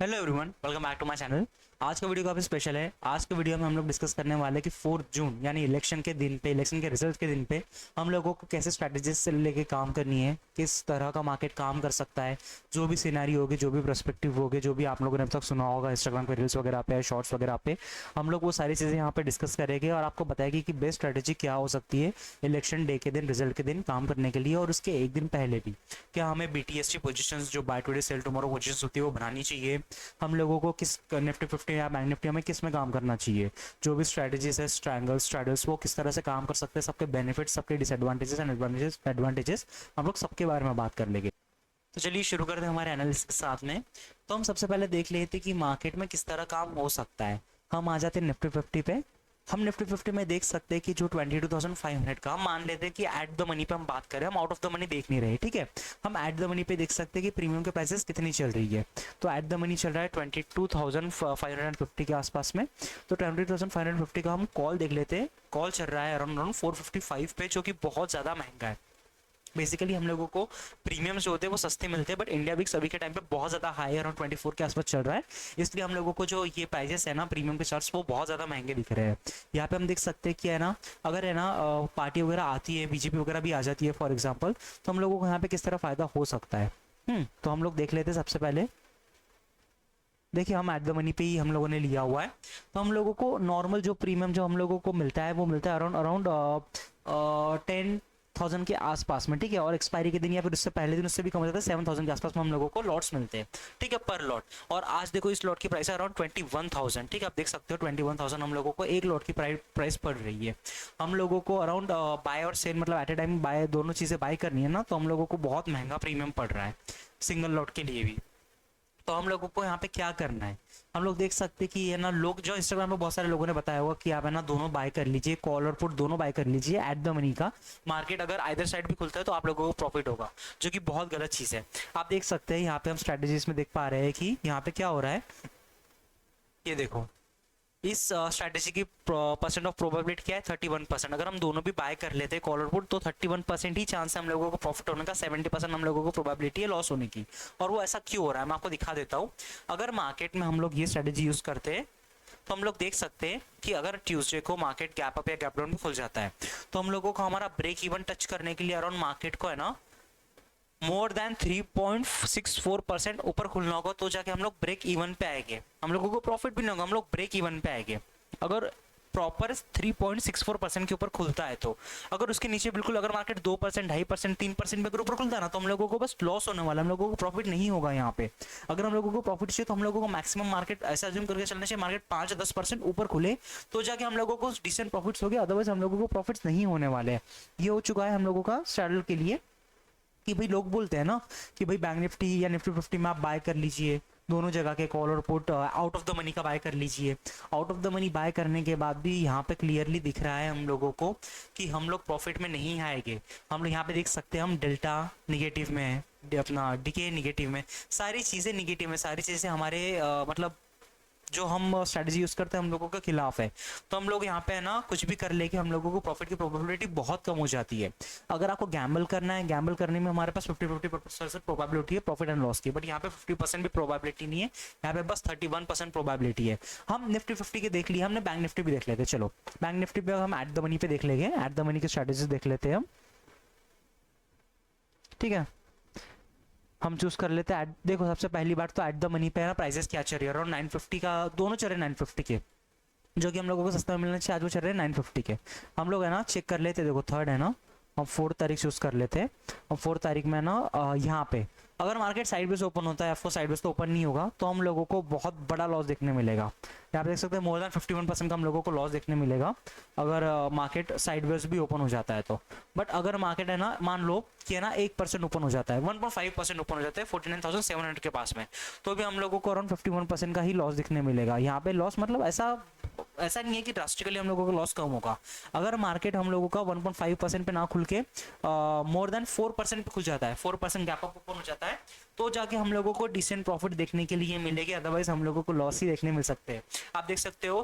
Hello everyone, welcome back to my channel. आज का video काफ़ी स्पेशल है। आज के वीडियो में हम लोग डिस्कस करने वाले हैं कि 4 जून यानी इलेक्शन के दिन पे, इलेक्शन के रिजल्ट के दिन पे हम लोगों को कैसे स्ट्रैटेजीज से लेके काम करनी है, किस तरह का मार्केट काम कर सकता है, जो भी सिनेरियो होगी, जो भी पर्सपेक्टिव होगी, जो भी आप लोगों ने अब तक सुना होगा इंस्टाग्राम पे रील्स वगैरह पे, शॉर्ट्स वगैरह पे, हम लोग वो सारी चीज़ें यहाँ पे डिस्कस करेंगे और आपको बताएगी कि बेस्ट स्ट्रैटेजी क्या हो सकती है इलेक्शन डे के दिन, रिजल्ट के दिन काम करने के लिए और उसके एक दिन पहले भी। क्या हमें BTS पोजीशंस जो buy today sell tomorrow positions होती है वो बनानी चाहिए, हम लोगों को किस निफ्टी 50 या बैंक निफ्टी में किस में काम करना चाहिए, जो भी स्ट्रैटेजीज है, स्ट्रैंगल्स स्ट्रैडल्स, वो किस तरह से काम कर सकते हैं, सबके बेनिफिट्स, सबके डिसएडवांटेजेस एंड एडवांटेजेस हम लोग सबके बारे में बात कर लेंगे। तो चलिए शुरू करते हैं हमारे एनालिसिस के साथ में। तो हम सबसे पहले देख लेते हैं कि मार्केट में किस तरह काम हो सकता है। हम आ जाते हैं निफ्टी 50 पे। हम निफ्टी 50 में देख सकते हैं कि जो 22,500 का, हम मान लेते हैं कि एट द मनी पे हम बात करें, हम आउट ऑफ द मनी देख नहीं रहे, ठीक है। हम एट द मनी पे देख सकते हैं कि प्रीमियम के प्राइसेस कितनी चल रही है। तो एट द मनी चल रहा है 22,550 के आसपास में। तो 22,550 का हम कॉल देख लेते हैं। कॉल चल रहा है अराउंड 455 पे, जो कि बहुत ज़्यादा महंगा है। बेसिकली हम लोगों को प्रीमियम जो होते हैं वो सस्ते मिलते हैं, बट इंडिया विक्स अभी के टाइम पे बहुत ज़्यादा हाई अराउंड 24 के आसपास चल रहा है। इसलिए हम लोगों को जो ये प्राइजेस है ना प्रीमियम के चार्ट्स, वो बहुत ज़्यादा महंगे दिख रहे हैं। यहाँ पे हम देख सकते हैं कि है ना, अगर है ना पार्टी वगैरह आती है, बीजेपी वगैरह भी आ जाती है फॉर एग्जाम्पल, तो हम लोगों को यहाँ पे किस तरह फ़ायदा हो सकता है। तो हम लोग देख लेते हैं। सबसे पहले देखिए, हम एट द मनी पे ही हम लोगों ने लिया हुआ है। तो हम लोगों को नॉर्मल जो प्रीमियम जो हम लोगों को मिलता है वो मिलता है अराउंड अराउंड 10,000 के आसपास में, ठीक है। और एक्सपायरी के दिन या फिर उससे पहले दिन उससे भी कम हो जाता है, 7,000 के आसपास में हम लोगों को लॉट्स मिलते हैं, ठीक है, पर लॉट। और आज देखो इस लॉट की प्राइस है अराउंड 21,000, ठीक है। आप देख सकते हो 21,000 हम लोगों को एक लॉट की प्राइस पड़ रही है। हम लोगों को अराउंड बाय और सेल, मतलब एट ए टाइम बाय, दोनों चीज़ें बाय करनी है ना, तो हम लोगों को बहुत महंगा प्रीमियम पड़ रहा है सिंगल लॉट के लिए भी। तो हम लोगों को यहाँ पे क्या करना है, हम लोग देख सकते हैं कि ये ना, लोग जो इंस्टाग्राम पे बहुत सारे लोगों ने बताया होगा कि आप है ना दोनों बाय कर लीजिए, कॉल और पुट दोनों बाय कर लीजिए एट द मनी का। मार्केट अगर आइदर साइड भी खुलता है तो आप लोगों को प्रॉफिट होगा, जो कि बहुत गलत चीज़ है। आप देख सकते हैं यहाँ पे हम स्ट्रेटेजीज में देख पा रहे हैं कि यहाँ पे क्या हो रहा है। ये देखो, इस स्ट्रैटेजी की परसेंट ऑफ प्रोबेबिलिटी क्या है, 31%। अगर हम दोनों भी बाय कर लेते हैं कॉल और पुट, तो 31% ही चांस है हम लोगों को प्रॉफिट होने का, 70% हम लोगों को प्रोबेबिलिटी है लॉस होने की। और वो ऐसा क्यों हो रहा है मैं आपको दिखा देता हूँ। अगर मार्केट में हम लोग ये स्ट्रैटेजी यूज करते हैं तो हम लोग देख सकते हैं कि अगर ट्यूसडे को मार्केट गैप अप या गैप डाउन में खुल जाता है, तो हम लोगों को हमारा ब्रेक इवन टच करने के लिए अराउंड मार्केट को है ना मोर देन 3.64% ऊपर खुलना होगा, तो जाके हम लोग ब्रेक इवन पे आएंगे। हम लोगों को प्रॉफिट भी नहीं होगा, हम लोग ब्रेक इवन पे आएंगे अगर प्रॉपर 3.64% के ऊपर खुलता है। तो अगर उसके नीचे बिल्कुल, अगर मार्केट 2%, 2.5%, 3% भी अगर ऊपर खुलता है ना, तो हम लोगों को बस लॉस होने वाला है, हम लोगों को प्रॉफिट नहीं होगा यहाँ पे। अगर हम लोगों को प्रॉफिट चाहिए तो हम लोगों को मैक्सिमम मार्केट ऐसा अज्यूम करके चलना चाहिए, मार्केट 5-10% ऊपर खुले तो जाके हम लोगों को डिसेंट प्रॉफिट्स हो गए, अदरवाइज हम लोगों को प्रॉफिट्स नहीं होने वाले हैं। ये हो चुका है हम लोगों का स्ट्रैडल के लिए कि भाई लोग बोलते हैं ना कि भाई बैंक निफ्टी या निफ्टी 50 में आप बाय कर लीजिए, दोनों जगह के कॉल और put out of the money का बाय कर लीजिए। Out of the money by करने के बाद भी यहाँ पे क्लियरली दिख रहा है हम लोगों को कि हम लोग प्रॉफिट में नहीं आएंगे। हम लोग यहाँ पे देख सकते हैं, हम डेल्टा निगेटिव में है, अपना डीके निगेटिव में, सारी चीज़ें निगेटिव में, सारी चीज़ें हमारे मतलब जो हम स्ट्रैटेजी यूज़ करते हैं हम लोगों के खिलाफ है। तो हम लोग यहाँ पे है ना कुछ भी कर लेके हम लोगों को प्रॉफिट की प्रोबेबिलिटी बहुत कम हो जाती है। अगर आपको गैम्बल करना है, गैम्बल करने में हमारे पास 50-50% प्रोबेबिलिटी है प्रॉफिट एंड लॉस की, बट यहाँ पे 50% भी प्रोबेबिलिटी नहीं है, यहाँ पे बस 31% प्रोबेबिलिटी है। हम निफ्टी 50 के देख लिए, हमने बैंक निफ्टी भी देख लेते हैं। चलो बैंक निफ्टी पे हम एट द मनी पे देख लेंगे, एट द मनी की स्ट्रैटेजी देख लेते हैं हम, ठीक है। हम चूज कर लेते हैं देखो सबसे पहली बात तो एट द मनी पे है ना प्राइसेस क्या चल रही है, अराउंड 950 का दोनों चल रहे हैं, 950 के जो कि हम लोगों को सस्ता में मिलना चाहिए, आज वो चल रहे हैं 950 के। हम लोग है ना चेक कर लेते हैं, देखो थर्ड है ना, हम 4 तारीख चूज कर लेते हैं। और 4 तारीख में ना यहाँ पे अगर मार्केट साइडवेज ओपन होता है, आपको साइडवेज तो ओपन नहीं होगा, तो हम लोगों को बहुत बड़ा लॉस देखने मिलेगा। यहाँ पे देख सकते हैं मोर देन 51% का हम लोगों को लॉस देखने मिलेगा अगर मार्केट साइडवेज भी ओपन हो जाता है तो। बट अगर मार्केट है ना, मान लो कि है ना 1% ओपन हो जाता है, 1.5% ओपन हो जाता है 49,700 के पास में, तो भी हम लोगों को अराउंड 51% का ही लॉस दिखने मिलेगा। यहाँ पे लॉस मतलब ऐसा ऐसा नहीं है कि ड्रास्टिकली हम लोगों का लॉस कम होगा। अगर मार्केट हम लोगों का 1.5% पे ना खुल के मोर देन 4% पे खुल जाता है, 4% गैप अप ओपन हो जाता है, तो जाके हम लोगों को डिसेंट प्रॉफिट देखने के लिए मिलेगी, अदरवाइज हम लोगों को लॉस ही देखने मिल सकते हैं। आप देख सकते हो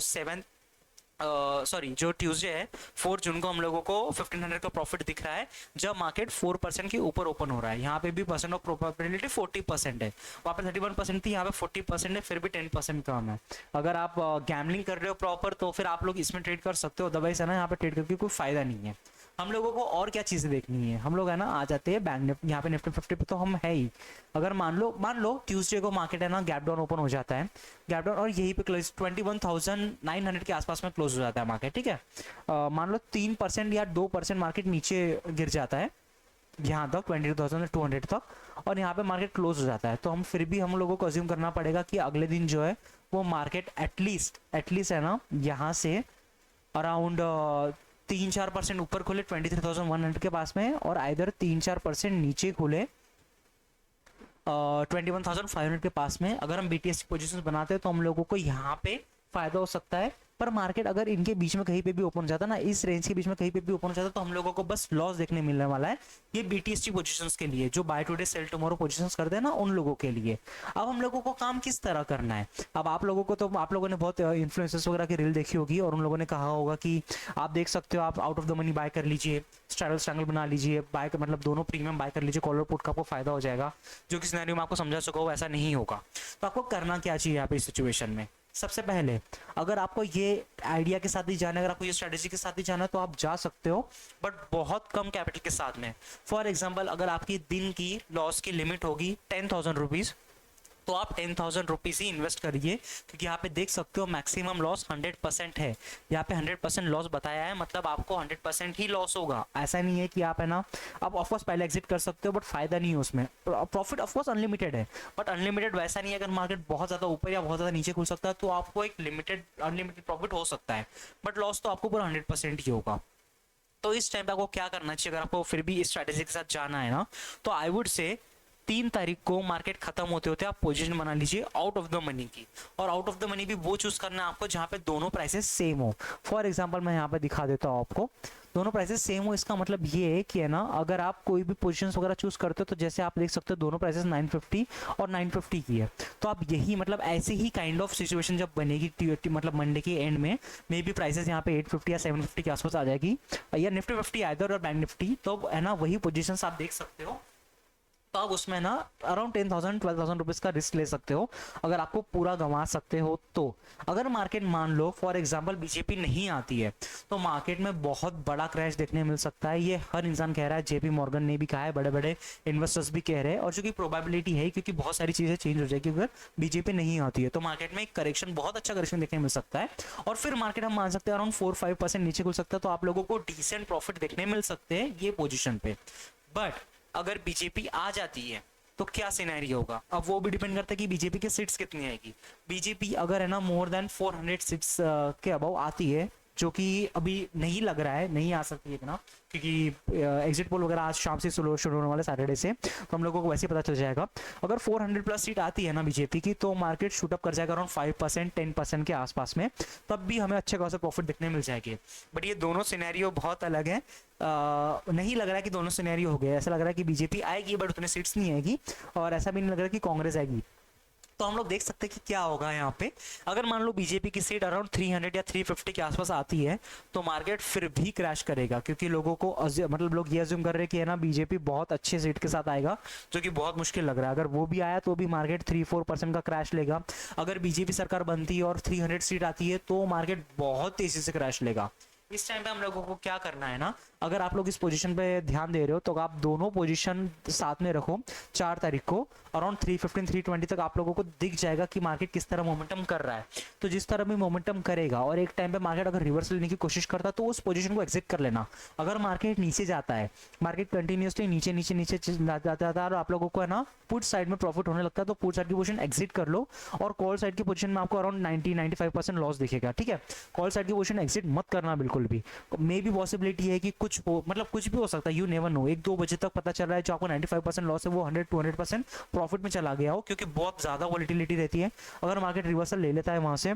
सॉरी जो ट्यूसडे है 4 जून को हम लोगों को 1500 का प्रॉफिट दिख रहा है जब मार्केट 4% के ऊपर ओपन हो रहा है। यहाँ पे भी परसेंट ऑफ प्रोबेबिलिटी 40% है, वहाँ पे 31% थी, यहाँ पे 40% है, फिर भी 10% कम है। अगर आप गैमलिंग कर रहे हो प्रॉपर तो फिर आप लोग इसमें ट्रेड कर सकते हो, अदरवाइज है ना यहाँ पे ट्रेड करके कोई फायदा नहीं है। हम लोगों को और क्या चीज़ें देखनी है, हम लोग है ना आ जाते हैं बैंक निफ्टी, यहाँ पे निफ्टी 50 पे तो हम है ही। अगर मान लो ट्यूसडे को मार्केट है ना गैप डाउन ओपन हो जाता है, गैप डाउन और यहीं पे क्लोज 21,900 के आसपास में क्लोज हो जाता है मार्केट, ठीक है। मान लो 3% या 2% मार्केट नीचे गिर जाता है यहाँ तक 22,200 तक, और यहाँ पे मार्केट क्लोज हो जाता है, तो हम फिर भी हम लोगों को अज्यूम करना पड़ेगा कि अगले दिन जो है वो मार्केट एटलीस्ट है ना यहाँ से अराउंड 3-4% ऊपर खुले 23,100 के पास में, और आइधर 3-4% नीचे खुले 21,500 के पास में। अगर हम BTS की पोजीशंस बनाते हैं तो हम लोगों को यहाँ पे फायदा हो सकता है। पर मार्केट अगर इनके बीच में कहीं पे भी ओपन हो जाता है ना, इस रेंज के बीच में कहीं पे भी ओपन हो जाता है, तो हम लोगों को बस लॉस देखने मिलने वाला है ये BTS की पोजीशंस के लिए, जो buy today sell tomorrow positions करते हैं ना उन लोगों के लिए। अब हम लोगों को काम किस तरह करना है, अब आप लोगों को तो आप लोगों ने बहुत इन्फ्लुएंसर्स वगैरह की रील देखी होगी और उन लोगों ने कहा होगा कि आप देख सकते हो, आप out of the money by कर लीजिए, स्ट्रैडल स्ट्रैंगल बना लीजिए, बाय मतलब दोनों प्रीमियम बाय कर लीजिए, कॉलर पुट का आपको फायदा हो जाएगा। जो कि सिनेरियो में आपको समझा सको वो ऐसा नहीं होगा। तो आपको करना क्या चाहिए यहाँ पे इस सिचुएशन में, सबसे पहले अगर आपको ये आइडिया के साथ ही जाना है, अगर आपको ये स्ट्रेटेजी के साथ ही जाना है तो आप जा सकते हो, बट बहुत कम कैपिटल के साथ में। फॉर एग्जांपल अगर आपकी दिन की लॉस की लिमिट होगी 10,000 रुपीज़, तो आप 10,000 रुपीज़ ही इन्वेस्ट करिए, क्योंकि यहाँ पे देख सकते हो मैक्सिमम लॉस 100% है। यहाँ पे 100% लॉस बताया है, मतलब आपको 100% ही लॉस होगा। ऐसा नहीं है कि आप है ना, आप ऑफकोर्स पहले एग्जिट कर सकते हो बट फायदा नहीं है उसमें। प्रॉफिट ऑफकोर्स अनलिमिटेड है, बट अनलिमिटेड वैसा नहीं है, अगर मार्केट बहुत ज़्यादा ऊपर या बहुत ज़्यादा नीचे खुल सकता है तो आपको एक लिमिटेड अनलिमिटेड प्रॉफिट हो सकता है, बट लॉस तो आपको पूरा 100% ही होगा। तो इस टाइम पे आपको क्या करना चाहिए, अगर आपको फिर भी इस स्ट्रैटेजी के साथ जाना है ना, तो आई वुड से 3 तारीख को मार्केट खत्म होते होते आप पोजीशन बना लीजिए आउट ऑफ द मनी की। और आउट ऑफ द मनी भी वो चूज करना है आपको जहां पे दोनों प्राइसेस सेम हो। फॉर एग्जांपल मैं यहाँ पे दिखा देता हूँ आपको, दोनों प्राइसेस सेम हो, इसका मतलब ये है कि है ना, अगर आप कोई भी पोजीशंस वगैरह चूज करते हो तो जैसे आप देख सकते हो दोनों प्राइसेस 950 और 950 की है, तो आप यही मतलब ऐसे ही काइंड ऑफ सिचुएशन जब बनेगी मतलब मंडे के एंड में मे बी प्राइसेस यहाँ पे 850 या 750 के आसपास आ जाएगी, या निफ्टी 50 आइदर और बैंक निफ्टी, तो है ना वही पोजीशंस आप देख सकते हो। तो आप उसमें ना अराउंड 10,000-12,000 रुपीज़ का रिस्क ले सकते हो, अगर आपको पूरा गंवा सकते हो तो। अगर मार्केट मान लो फॉर एग्जांपल बीजेपी नहीं आती है तो मार्केट में बहुत बड़ा क्रैश देखने मिल सकता है, ये हर इंसान कह रहा है, JP मॉर्गन ने भी कहा है, बड़े बड़े इन्वेस्टर्स भी कह रहे हैं, और जो कि प्रोबेबिलिटी है क्योंकि बहुत सारी चीज़ें चेंज हो जाएगी अगर बीजेपी नहीं आती है, तो मार्केट में एक करेक्शन, बहुत अच्छा करेक्शन देखने मिल सकता है, और फिर मार्केट हम मान सकते हैं अराउंड 4-5% नीचे खुल सकता है, तो आप लोगों को डिसेंट प्रॉफिट देखने मिल सकते हैं ये पोजिशन पे। बट अगर बीजेपी आ जाती है तो क्या सिनेरियो होगा, अब वो भी डिपेंड करता है कि बीजेपी के सीट्स कितनी आएगी। बीजेपी अगर है ना मोर देन 400 सीट्स के अबव आती है, जो कि अभी नहीं लग रहा है, नहीं आ सकती है इतना, क्योंकि एग्जिट पोल वगैरह आज शाम से शुरू होने वाले सैटरडे से, तो हम लोगों को वैसे ही पता चल जाएगा। अगर 400 प्लस सीट आती है ना बीजेपी की, तो मार्केट शूटअप कर जाएगा अराउंड 5% 10% के आसपास में, तब भी हमें अच्छे खासे प्रॉफिट दिखने मिल जाएंगे। बट ये दोनों सिनेरियो बहुत अलग है, नहीं लग रहा है कि दोनों सिनेरियो हो गए, ऐसा लग रहा है कि बीजेपी आएगी बट उतने सीट्स नहीं आएगी, और ऐसा भी नहीं लग रहा कि कांग्रेस आएगी। तो हम लोग देख सकते हैं कि क्या होगा यहाँ पे। अगर मान लो बीजेपी की सीट अराउंड 300 या 350 के आसपास आती है तो मार्केट फिर भी क्रैश करेगा, क्योंकि लोगों को मतलब लोग ये अज्यूम कर रहे हैं कि है ना बीजेपी बहुत अच्छे सीट के साथ आएगा, जो कि बहुत मुश्किल लग रहा है। अगर वो भी आया तो भी मार्केट 3-4% का क्रैश लेगा। अगर बीजेपी सरकार बनती है और 300 सीट आती है तो मार्केट बहुत तेजी से क्रैश लेगा। इस टाइम पे हम लोगों को क्या करना है ना, अगर आप लोग इस पोजीशन पे ध्यान दे रहे हो तो आप दोनों पोजीशन साथ में रखो। 4 तारीख को अराउंड 315-320 तक आप लोगों को दिख जाएगा कि मार्केट किस तरह मोमेंटम कर रहा है। तो जिस तरह भी मोमेंटम करेगा और एक टाइम पे मार्केट अगर रिवर्स लेने की कोशिश करता है तो उस पोजीशन को एग्जिट कर लेना। अगर मार्केट नीचे जाता है, मार्केट कंटिन्यूसली नीचे नीचे नीचे जाता है और आप लोगों को है ना पुट साइड में प्रॉफिट होने लगता है, तो पुट साइड की पोजीशन एग्जिट कर लो, और कॉल साइड की पोजीशन में आपको अराउंड 90-95% लॉस दिखेगा। ठीक है, कॉल साइड की पोजीशन एग्जिट मत करना बिल्कुल भी। मे भी पॉसिबिलिटी है कि कुछ हो, मतलब कुछ भी हो सकता है, यू नेवर नो। 1-2 बजे तक पता चल रहा है जो आपको 95% लॉस है वो 100-200% प्रॉफिट में चला गया हो, क्योंकि बहुत ज्यादा वॉलिटिलिटी रहती है। अगर मार्केट रिवर्सल ले लेता है वहां से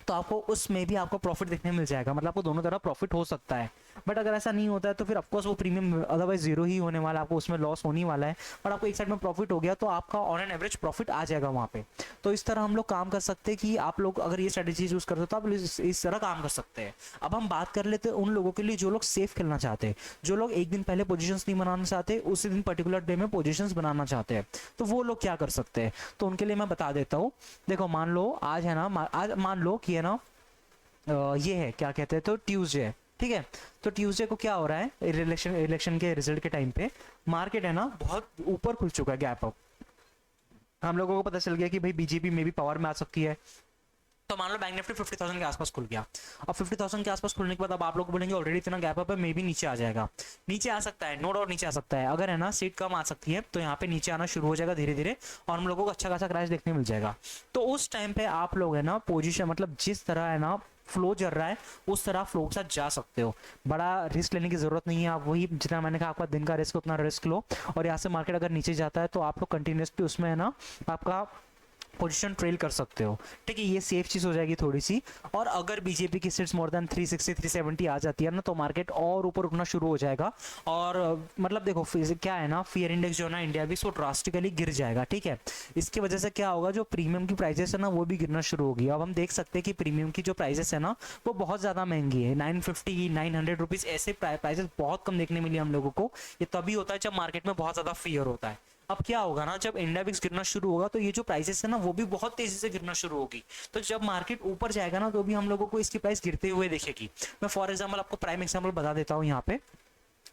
तो आपको उसमें भी आपको प्रॉफिट देखने मिल जाएगा, मतलब आपको दोनों तरफ प्रॉफिट हो सकता है। बट अगर ऐसा नहीं होता है तो फिर ऑफकोर्स वो प्रीमियम अदरवाइज जीरो ही होने वाला है, आपको उसमें लॉस होने वाला है। और आपको एक साइड में प्रॉफिट हो गया तो आपका ऑन एन एवरेज प्रॉफिट आ जाएगा वहाँ पे। तो इस तरह हम लोग काम कर सकते हैं कि आप लोग अगर ये स्ट्रेटेजी यूज करते हो तो आप इस तरह काम कर सकते हैं। अब हम बात कर लेते हैं उन लोगों के लिए जो लोग सेफ खेलना चाहते हैं, जो लोग एक दिन पहले पोजीशंस नहीं बनाना चाहते, उसी दिन पर्टिकुलर डे में पोजीशंस बनाना चाहते हैं, तो वो लोग क्या कर सकते हैं। तो उनके लिए मैं बता देता हूँ। देखो मान लो आज है ना, आज मान लो कि है ना ये है क्या कहते हैं, तो ट्यूसडे है, ठीक है। तो ट्यूसडे को क्या हो रहा है, इलेक्शन के रिजल्ट के टाइम पे मार्केट है ना बहुत ऊपर खुल चुका है, गैप अप। हम लोगों को पता चल गया कि भाई बीजेपी में भी पावर में आ सकती है। तो मान लो बैंक निफ्टी 50,000 के आसपास खुल गया। अब 50,000 के आसपास खुलने के बाद अब आप लोग बोलेंगे ऑलरेडी इतना गैप अप है, मे भी नीचे आ जाएगा। नीचे आ सकता है, नो डाउट नीचे आ सकता है। अगर है ना सीट कम आ सकती है तो यहाँ पे नीचे आना शुरू हो जाएगा धीरे धीरे, और हम लोगों को अच्छा खासा क्रैश देखने मिल जाएगा। तो उस टाइम पे आप लोग है ना पोजीशन, मतलब जिस तरह है ना फ्लो चल रहा है उस तरह फ्लो के साथ जा सकते हो। बड़ा रिस्क लेने की जरूरत नहीं है, आप वही जितना मैंने कहा आपका दिन का रिस्क उतना रिस्क लो। और यहाँ से मार्केट अगर नीचे जाता है तो आप लोग कंटिन्यूसली उसमें है ना आपका पोजीशन ट्रेल कर सकते हो, ठीक है। ये सेफ चीज़ हो जाएगी थोड़ी सी। और अगर बीजेपी की सीट्स मोर देन 360 370 आ जाती है ना तो मार्केट और ऊपर उठना शुरू हो जाएगा। और मतलब देखो क्या है ना, फियर इंडेक्स जो है ना इंडिया भी वो ड्रास्टिकली गिर जाएगा, ठीक है। इसकी वजह से क्या होगा, जो प्रीमियम की प्राइजेस है ना वो भी गिरना शुरू होगी। अब हम देख सकते हैं कि प्रीमियम की जो प्राइजेस है ना वो बहुत ज़्यादा महंगी है, 950 900 रुपीज़ ऐसे प्राइजेस बहुत कम देखने मिली हम लोगों को। ये तभी होता है जब मार्केट में बहुत ज़्यादा फियर होता है। अब क्या होगा ना, जब इंडिया विक्स गिरना शुरू होगा तो ये जो प्राइसेस है ना वो भी बहुत तेजी से गिरना शुरू होगी। तो जब मार्केट ऊपर जाएगा ना तो भी हम लोगों को इसकी प्राइस गिरते हुए दिखेगी। मैं फॉर एग्जांपल आपको प्राइम एग्जांपल बता देता हूँ। यहाँ पे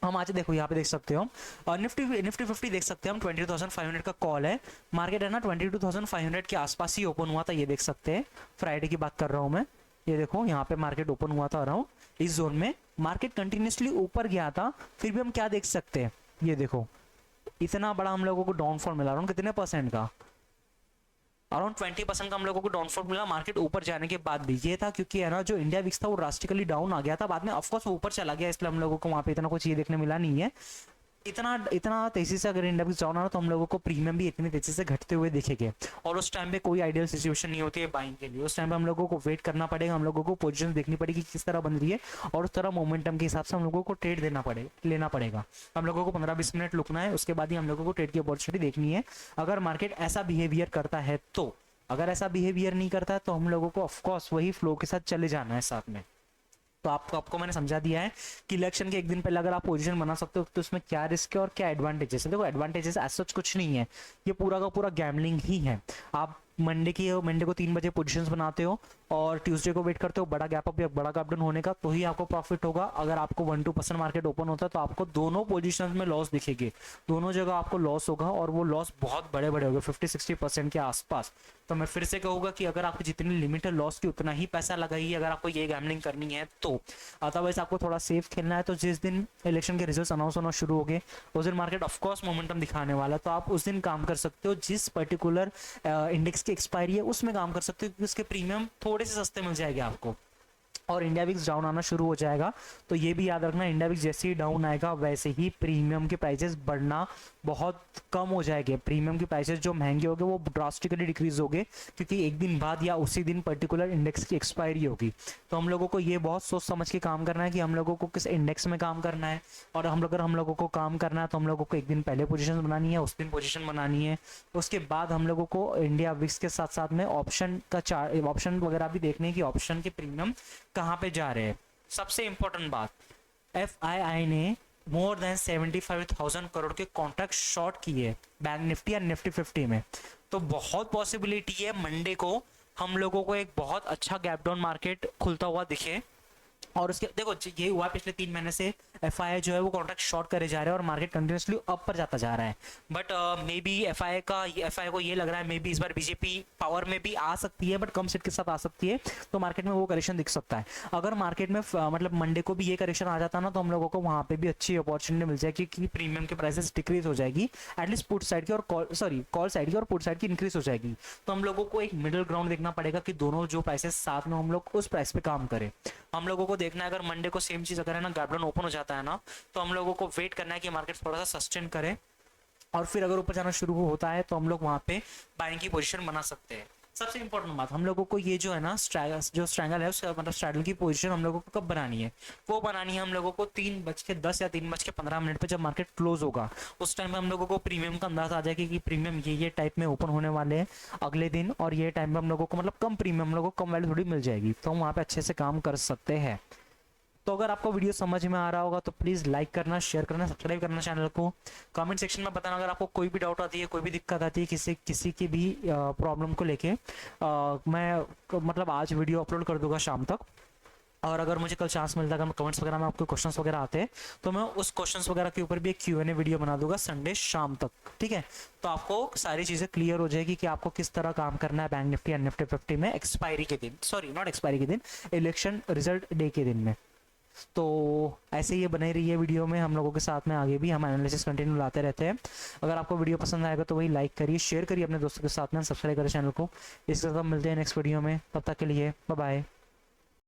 हम आज देखो यहाँ पे देख सकते हो और निफ्टी निफ्टी 50 देख सकते हैं हम, 22,500 का कॉल है। मार्केट है ना 22,500 के आसपास ही ओपन हुआ था, ये देख सकते हैं। फ्राइडे की बात कर रहा हूँ मैं। ये देखो यहाँ पे मार्केट ओपन हुआ था अराउंड इस जोन में। मार्केट कंटिन्यूसली ऊपर गया था, फिर भी हम क्या देख सकते हैं, ये देखो इतना बड़ा हम लोगों को डाउनफॉल मिला। अराउंड कितने परसेंट का, अराउंड 20% का हम लोगों को डाउनफॉल मिला मार्केट ऊपर जाने के बाद भी। ये था क्योंकि है ना जो इंडिया विक्स था वो ड्रास्टिकली डाउन आ गया था, बाद में ऑफकोर्स वो ऊपर चला गया, इसलिए हम लोगों को वहाँ पे इतना कुछ ये देखने मिला नहीं है। इतना इतना तेजी से अगर इंडिया डाउन आ तो हम लोगों को प्रीमियम भी इतनी तेजी से घटते हुए दिखेंगे। और उस टाइम पे कोई आइडियल सिचुएशन नहीं होती है बाइंग के लिए। उस टाइम पे हम लोगों को वेट करना पड़ेगा, हम लोगों को पोजीशन देखनी पड़ेगी किस तरह बन रही है, और उस तरह मोमेंटम के हिसाब से हम लोगों को ट्रेड लेना पड़ेगा। हम लोगों को 15-20 मिनट रुकना है, उसके बाद ही हम लोगों को ट्रेड की अपॉर्चुनिटी देखनी है। अगर मार्केट ऐसा बिहेवियर करता है तो, अगर ऐसा बिहेवियर नहीं करता है तो हम लोगों को ऑफकोर्स वही फ्लो के साथ चले जाना है साथ में। तो आपको मैंने समझा दिया है कि इलेक्शन के एक दिन पहले अगर आप पोजीशन बना सकते हो तो उसमें क्या रिस्क है और क्या एडवांटेजेस है। देखो एडवांटेजेस एज सच कुछ नहीं है, ये पूरा का पूरा गैम्बलिंग ही है। आप मंडे को 3 बजे पोजीशंस बनाते हो और ट्यूसडे को वेट करते हो बड़ा गैप अप या बड़ा गैप डाउन होने का, तो ही आपको प्रॉफिट होगा। अगर आपको 1-2% मार्केट ओपन होता है तो आपको दोनों पोजीशंस में लॉस दिखेगी, दोनों जगह आपको लॉस होगा, और वो लॉस बहुत बड़े बड़े होंगे, 50-60% के आसपास। तो मैं फिर से कहूँगा कि अगर आपकी जितनी लिमिट है लॉस की उतना ही पैसा लगाइए अगर आपको ये गैम्बलिंग करनी है तो। अदरवाइज आपको थोड़ा सेफ खेलना है। तो जिस दिन इलेक्शन के रिजल्ट अनाउंस होना शुरू हो गए उस दिन मार्केट ऑफकोर्स मोमेंटम दिखाने वाला है, तो आप उस दिन काम कर सकते हो। जिस पर्टिकुलर इंडेक्स की एक्सपायरी है उसमें काम कर सकते हो क्योंकि उसके प्रीमियम थोड़े से सस्ते मिल जाएंगे आपको। और इंडिया विक्स डाउन आना शुरू हो जाएगा तो ये भी याद रखना, इंडिया विक्स जैसे ही डाउन आएगा वैसे ही प्रीमियम के प्राइसेस बढ़ना बहुत कम हो जाएंगे। प्रीमियम की प्राइसेस जो महंगे होंगे वो ड्रास्टिकली डिक्रीज होंगे क्योंकि एक दिन बाद या उसी दिन पर्टिकुलर इंडेक्स की एक्सपायरी होगी। तो हम लोगों को ये बहुत सोच समझ के काम करना है कि हम लोगों को किस इंडेक्स में काम करना है। और अगर हम लोगों को काम करना है तो हम लोगों को एक दिन पहले पोजीशन बनानी है, उस दिन पोजीशन बनानी है। उसके बाद हम लोगों को इंडिया विक्स के साथ साथ में ऑप्शन वगैरह भी देखने की, ऑप्शन के प्रीमियम कहाँ पे जा रहे हैं। सबसे इंपॉर्टेंट बात, FII ने मोर देन 75,000 करोड़ के कॉन्ट्रैक्ट शॉर्ट किए बैंक निफ्टी या निफ्टी 50 में। तो बहुत पॉसिबिलिटी है मंडे को हम लोगों को एक बहुत अच्छा गैप डाउन मार्केट खुलता हुआ दिखे। और उसके देखो ये हुआ पिछले 3 महीने से FII जो है वो कॉन्ट्रैक्ट शॉर्ट करे जा रहे हैं और मार्केट कंटिन्यूसली अप पर जाता जा रहा है। बट मे बी FII को ये लग रहा है मे बी इस बार बीजेपी पावर में भी आ सकती है, बट कम सीट के साथ आ सकती है, तो मार्केट में वो करेक्शन दिख सकता है। अगर मार्केट में मतलब मंडे को भी ये करेक्शन आ जाता ना तो हम लोगों को वहाँ पे भी अच्छी अपॉर्चुनिटी मिल जाएगी कि प्रीमियम के प्राइसेस डिक्रीज हो जाएगी, एटलीस्ट पुट साइड की और कॉल साइड की और पुट साइड की इंक्रीज हो जाएगी। तो हम लोगों को एक मिडिल ग्राउंड देखना पड़ेगा कि दोनों जो प्राइसेस साथ में हम लोग उस प्राइस पे काम करें। हम लोगों को देखना है अगर मंडे को सेम चीज अगर है ना गैप डाउन ओपन हो जाता है ना तो हम लोगों को वेट करना है कि मार्केट थोड़ा सा सस्टेन करे, और फिर अगर ऊपर जाना शुरू होता है तो हम लोग वहां पे बाइंग की पोजीशन बना सकते हैं। सबसे इंपॉर्टेंट बात, हम लोगों को ये जो है ना जो स्ट्रैंगल है उसका मतलब स्ट्रैडल की पोजीशन हम लोगों को कब बनानी है, वो बनानी है हम लोगों को 3:10 या 3:15 पे जब मार्केट क्लोज होगा। उस टाइम पे हम लोगों को प्रीमियम का अंदाजा आ जाएगा कि प्रीमियम ये टाइप में ओपन होने वाले हैं अगले दिन, और ये टाइम पे हम लोगों को मतलब कम प्रीमियम हम लोगों को कम वैल्यू थोड़ी मिल जाएगी, तो हम वहाँ पे अच्छे से काम कर सकते हैं। तो अगर आपको वीडियो समझ में आ रहा होगा तो प्लीज़ लाइक करना, शेयर करना, सब्सक्राइब करना चैनल को। कमेंट सेक्शन में बताना अगर आपको कोई भी डाउट आती है, कोई भी दिक्कत आती है किसी की भी प्रॉब्लम को लेके। मतलब आज वीडियो अपलोड कर दूंगा शाम तक, और अगर मुझे कल चांस मिलता है, अगर कमेंट्स वगैरह में आपको क्वेश्चंस वगैरह आते हैं तो मैं उस क्वेश्चंस वगैरह के ऊपर भी एक Q&A वीडियो बना दूंगा संडे शाम तक, ठीक है। तो आपको सारी चीज़ें क्लियर हो जाएगी कि आपको किस तरह काम करना है बैंक निफ्टी एंड निफ्टी 50 में एक्सपायरी के दिन, सॉरी नॉट एक्सपायरी के दिन, इलेक्शन रिजल्ट डे के दिन में। तो ऐसे ही बने रही है वीडियो में हम लोगों के साथ में, आगे भी हम एनालिसिस कंटिन्यू लाते रहते हैं। अगर आपको वीडियो पसंद आएगा तो वही लाइक करिए, शेयर करिए अपने दोस्तों के साथ में, सब्सक्राइब करिए चैनल को। इसके साथ मिलते हैं नेक्स्ट वीडियो में, तब तक के लिए बाय बाय।